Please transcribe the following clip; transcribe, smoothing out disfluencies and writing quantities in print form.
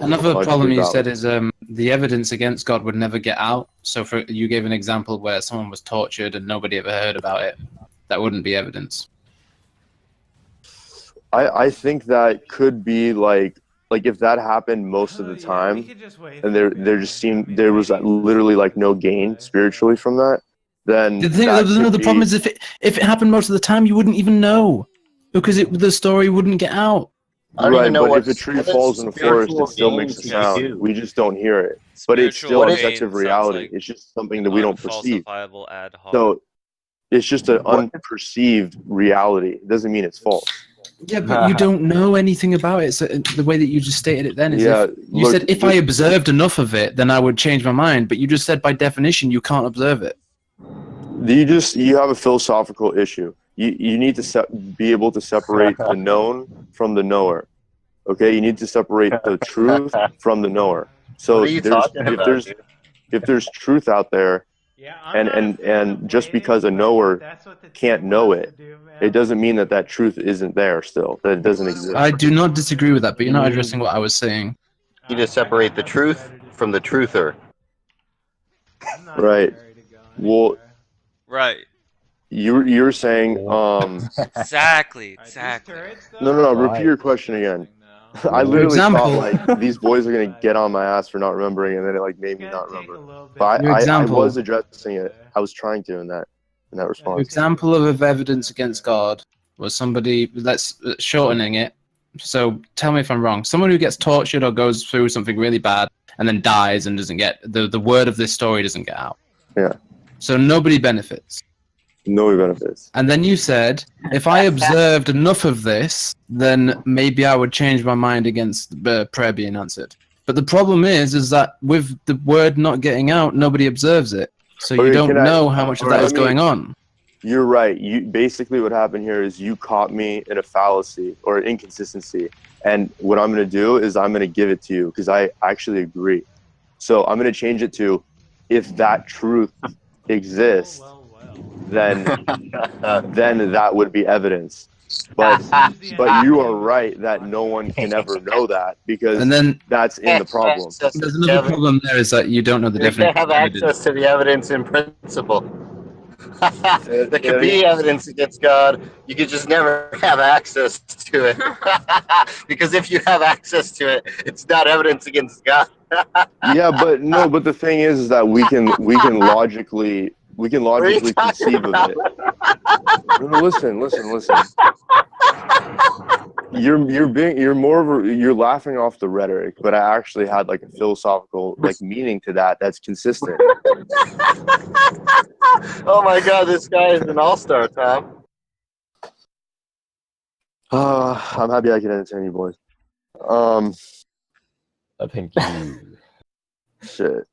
Another much problem truth you out. said is the evidence against God would never get out. So you gave an example where someone was tortured and nobody ever heard about it. That wouldn't be evidence. I think that could be like if that happened most of the time, and there was literally like no gain spiritually from that, then that could The problem be is if it happened most of the time, you wouldn't even know because the story wouldn't get out. I don't even right. know But what if a tree falls in the forest, spiritual it still gain makes a can you sound. do. We just don't hear it. But it's Spiritual still What if- objective gain sounds reality. like It's just something an that we don't perceive. unfalsifiable ad hoc. So it's just an What- unperceived reality. It doesn't mean it's false. Yeah, but you don't know anything about it. So the way that you just stated it then is Yeah, you said if I observed enough of it, then I would change my mind. But you just said by definition you can't observe it. You have a philosophical issue. You need to be able to separate the known from the knower. Okay, you need to separate the truth from the knower. So What are you talking about, dude? if there's truth out there, and just because a knower can't know it, it doesn't mean that that truth isn't there still. That it doesn't exist. I do not disagree with that, but you're not addressing what I was saying. You just separate the truth from the truther. Right. Well, Right. you're saying Exactly. no. Repeat your question again. I literally example- thought like these boys are gonna get on my ass for not remembering, and then it like made me not remember. But Your I example- was addressing it. I was trying to in that An response. example of evidence against God was somebody, let's shortening it. So tell me if I'm wrong. Someone who gets tortured or goes through something really bad and then dies and doesn't get the word of this story doesn't get out. Yeah. So nobody benefits. No benefits. And then you said, if I observed enough of this, then maybe I would change my mind against prayer being answered. But the problem is that with the word not getting out, nobody observes it. So you Okay, don't can I- know how much of alright, that is let me- going on. You're right. You basically what happened here is you caught me in a fallacy or an inconsistency, and what I'm going to do is I'm going to give it to you because I actually agree. So I'm going to change it to, if that truth exists, then that would be evidence. But you are right that no one can ever know that because And then that's in the problem. there's another problem there is that you don't know the You definition. can't have of evidence. access to the evidence in principle. There could be evidence against God. You could just never have access to it. Because if you have access to it, it's not evidence against God. Yeah, but no, but the thing is that we can logically conceive of it. No, listen. You're laughing off the rhetoric, but I actually had like a philosophical like meaning to that that's consistent. Oh my God, this guy is an all-star, Tom. I'm happy I can entertain you boys. Thank you. Shit.